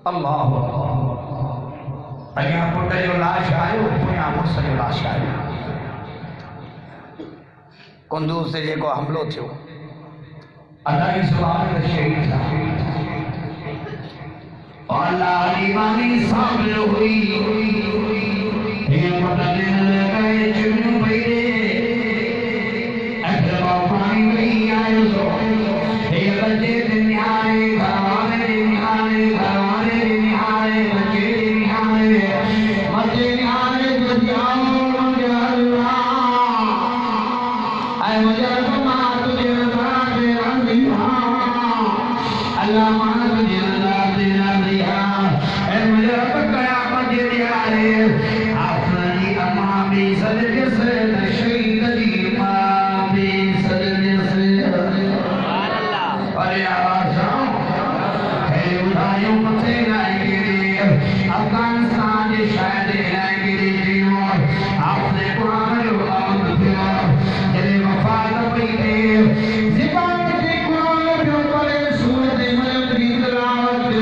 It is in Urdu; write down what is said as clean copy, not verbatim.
اللہ اگیا پٹ جو لاش آئے پویا مرس جو لاش آئے کندوز سے جے کو حملو تھو اللہ سبحانہ شہید تھا اللہ ایمانی سامنے ہوئی یہ مدن لگائے چنو بیرے اکرما پانی نہیں آئے سو یہ بچے دن آئے گھروانے دن آئے گھروانے دن آئے بچے دن آئے بچے دن آئے تو جاؤ مجھے اللہ اے مجھے اللہ تجھے اللہ دے رضیہ اللہ مانا تجھے اللہ دے رضیہ اے مجھے رب قیامت دے آئے آفرانی امامی صدق سے نشید دی امامی صدق سے ارے آواز آؤ ہے ادھائیوں مطے نائے گے افغانستان شاید